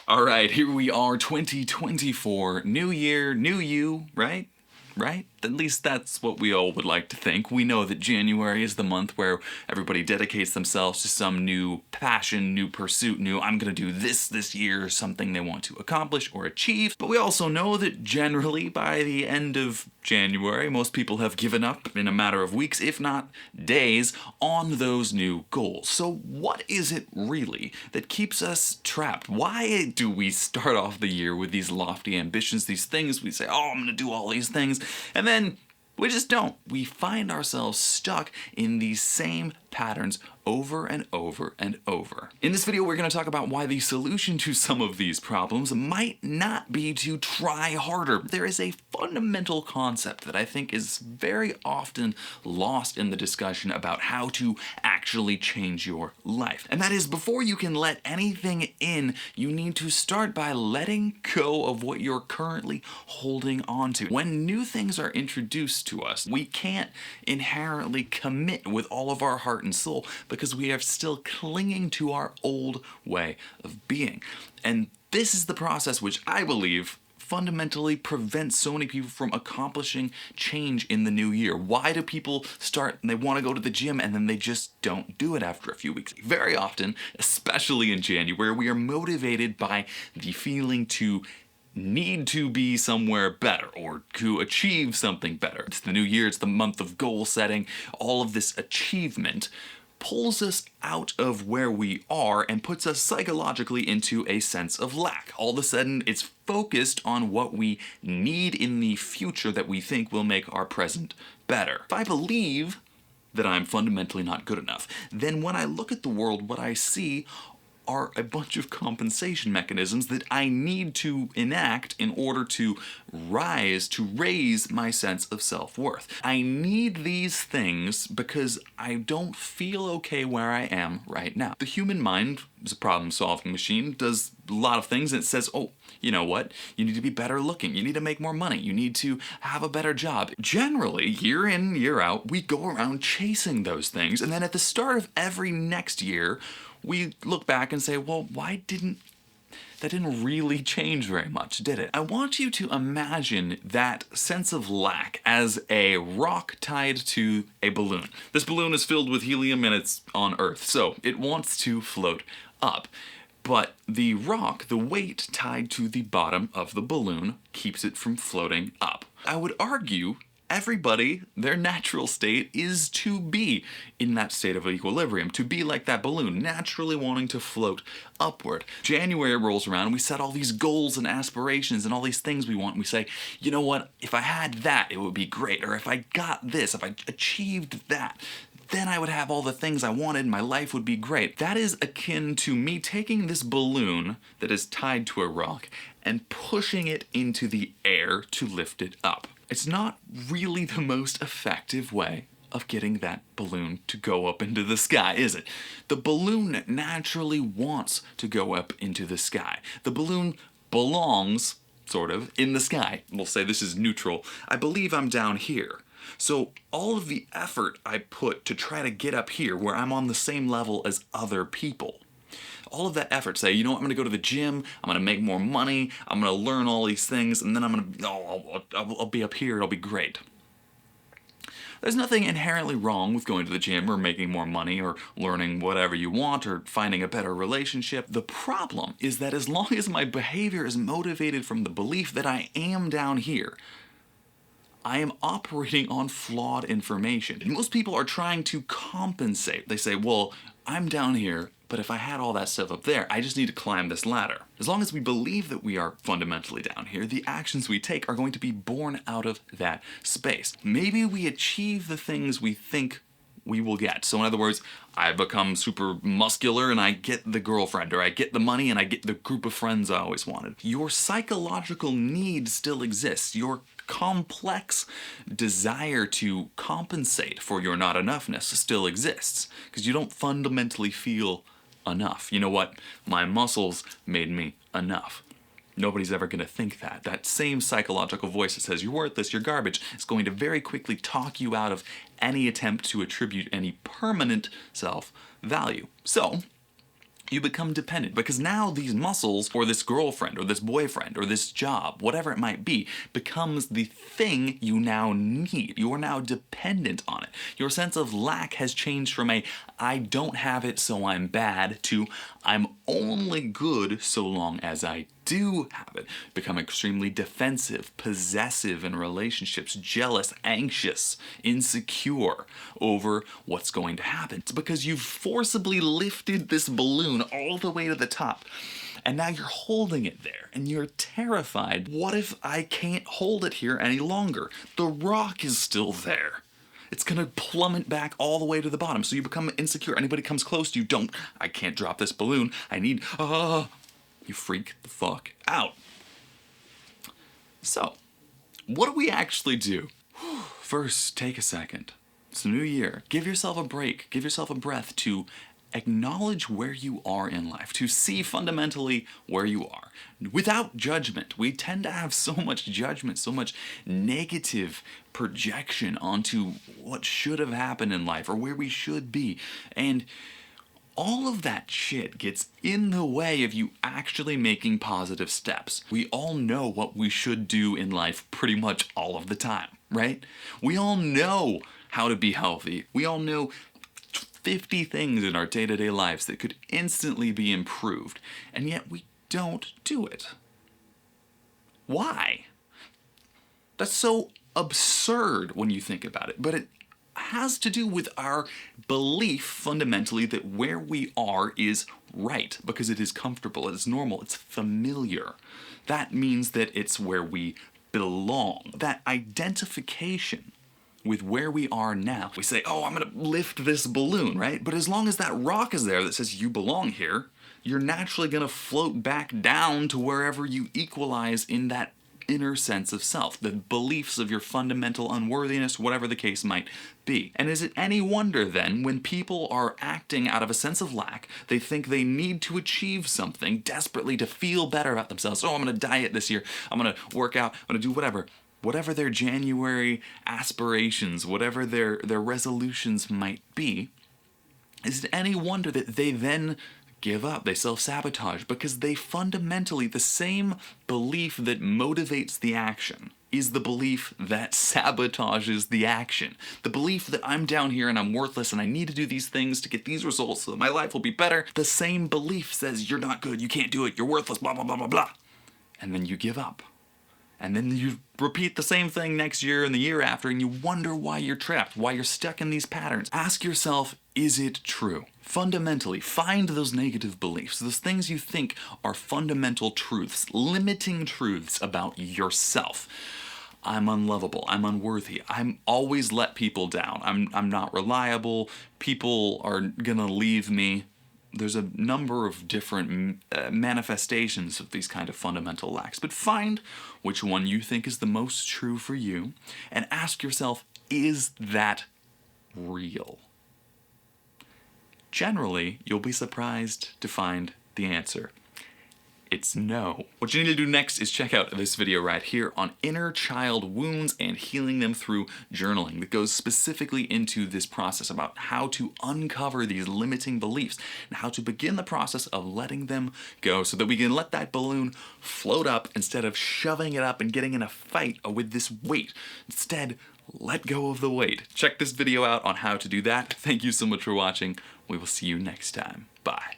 Alright, here we are, 2024. New year, new you, right? Right? At least that's what we all would like to think. We know that January is the month where everybody dedicates themselves to some new passion, new pursuit, I'm gonna do this year, something they want to accomplish or achieve. But we also know that generally by the end of January, most people have given up in a matter of weeks, if not days, on those new goals. So what is it really that keeps us trapped? Why do we start off the year with these lofty ambitions, these things we say, oh, I'm gonna do all these things, and then we just don't. We find ourselves stuck in these same patterns over and over and over. In this video, we're going to talk about why the solution to some of these problems might not be to try harder. There is a fundamental concept that I think is very often lost in the discussion about how to actually change your life. And that is, before you can let anything in, you need to start by letting go of what you're currently holding on to. When new things are introduced to us, we can't inherently commit with all of our heart and soul because we are still clinging to our old way of being. And this is the process which I believe fundamentally prevents so many people from accomplishing change in the new year. Why do people start and they want to go to the gym and then they just don't do it after a few weeks? Very often, especially in January, we are motivated by the feeling to need to be somewhere better or to achieve something better. It's the new year, it's the month of goal setting. All of this achievement pulls us out of where we are and puts us psychologically into a sense of lack. All of a sudden, it's focused on what we need in the future that we think will make our present better. If I believe that I'm fundamentally not good enough, then when I look at the world, what I see are a bunch of compensation mechanisms that I need to enact in order to raise my sense of self-worth. I need these things because I don't feel okay where I am right now. The human mind is a problem-solving machine, does a lot of things, and it says, oh, you know what? You need to be better looking. You need to make more money. You need to have a better job. Generally, year in, year out, we go around chasing those things, and then at the start of every next year, we look back and say, well, that didn't really change very much, did it? I want you to imagine that sense of lack as a rock tied to a balloon. This balloon is filled with helium and it's on Earth, so it wants to float up. But the rock, the weight tied to the bottom of the balloon, keeps it from floating up. I would argue everybody, their natural state is to be in that state of equilibrium, to be like that balloon, naturally wanting to float upward. January rolls around, we set all these goals and aspirations and all these things we want, and we say, you know what, if I had that, it would be great, or if I got this, if I achieved that, then I would have all the things I wanted, my life would be great. That is akin to me taking this balloon that is tied to a rock and pushing it into the air to lift it up. It's not really the most effective way of getting that balloon to go up into the sky, is it? The balloon naturally wants to go up into the sky. The balloon belongs, sort of, in the sky. We'll say this is neutral. I believe I'm down here. So all of the effort I put to try to get up here where I'm on the same level as other people, all of that effort, say, you know what, I'm going to go to the gym, I'm going to make more money, I'm going to learn all these things, and then I'll be up here, it'll be great. There's nothing inherently wrong with going to the gym or making more money or learning whatever you want or finding a better relationship. The problem is that as long as my behavior is motivated from the belief that I am down here, I am operating on flawed information. And most people are trying to compensate. They say, well, I'm down here, but if I had all that stuff up there, I just need to climb this ladder. As long as we believe that we are fundamentally down here, the actions we take are going to be born out of that space. Maybe we achieve the things we think we will get. So in other words, I become super muscular and I get the girlfriend, or I get the money and I get the group of friends I always wanted. Your psychological need still exists. Your complex desire to compensate for your not enoughness still exists because you don't fundamentally feel enough. You know what? My muscles made me enough. Nobody's ever going to think that. That same psychological voice that says you're worthless, you're garbage, is going to very quickly talk you out of any attempt to attribute any permanent self-value. So, You become dependent because now these muscles, or this girlfriend, or this boyfriend, or this job, whatever it might be, becomes the thing you now need. You are now dependent on it. Your sense of lack has changed from a I don't have it so I'm bad to I'm only good so long as I do have it. Become extremely defensive, possessive in relationships, jealous, anxious, insecure over what's going to happen. It's because you've forcibly lifted this balloon all the way to the top. And now you're holding it there, and you're terrified. What if I can't hold it here any longer? The rock is still there. It's gonna plummet back all the way to the bottom, so you become insecure. Anybody comes close to you, I can't drop this balloon. I need, you freak the fuck out. So, what do we actually do? First, take a second. It's a new year. Give yourself a break. Give yourself a breath to acknowledge where you are in life, to see fundamentally where you are. Without judgment. We tend to have so much judgment, so much negative projection onto what should have happened in life or where we should be. And all of that shit gets in the way of you actually making positive steps. We all know what we should do in life pretty much all of the time, right? We all know how to be healthy. We all know 50 things in our day-to-day lives that could instantly be improved, and yet we don't do it. Why? That's so absurd when you think about it, but it has to do with our belief fundamentally that where we are is right because it is comfortable, it is normal, it's familiar. That means that it's where we belong. That identification with where we are now. We say, I'm gonna lift this balloon, right? But as long as that rock is there that says you belong here, you're naturally gonna float back down to wherever you equalize in that inner sense of self, the beliefs of your fundamental unworthiness, whatever the case might be. And is it any wonder then, when people are acting out of a sense of lack, they think they need to achieve something desperately to feel better about themselves? I'm gonna diet this year, I'm gonna work out, I'm gonna do whatever. Whatever their January aspirations, whatever their resolutions might be, is it any wonder that they then give up, they self-sabotage, because they fundamentally, the same belief that motivates the action is the belief that sabotages the action. The belief that I'm down here and I'm worthless and I need to do these things to get these results so that my life will be better. The same belief says you're not good, you can't do it, you're worthless, blah, blah, blah, blah, blah. And then you give up. And then you repeat the same thing next year and the year after, and you wonder why you're trapped, why you're stuck in these patterns. Ask yourself, is it true? Fundamentally, find those negative beliefs, those things you think are fundamental truths, limiting truths about yourself. I'm unlovable, I'm unworthy, I'm always let people down, I'm not reliable, people are gonna leave me. There's a number of different manifestations of these kind of fundamental lacks, but find which one you think is the most true for you and ask yourself, is that real? Generally, you'll be surprised to find the answer. It's no. What you need to do next is check out this video right here on inner child wounds and healing them through journaling that goes specifically into this process about how to uncover these limiting beliefs and how to begin the process of letting them go so that we can let that balloon float up instead of shoving it up and getting in a fight with this weight. Instead, let go of the weight. Check this video out on how to do that. Thank you so much for watching. We will see you next time. Bye.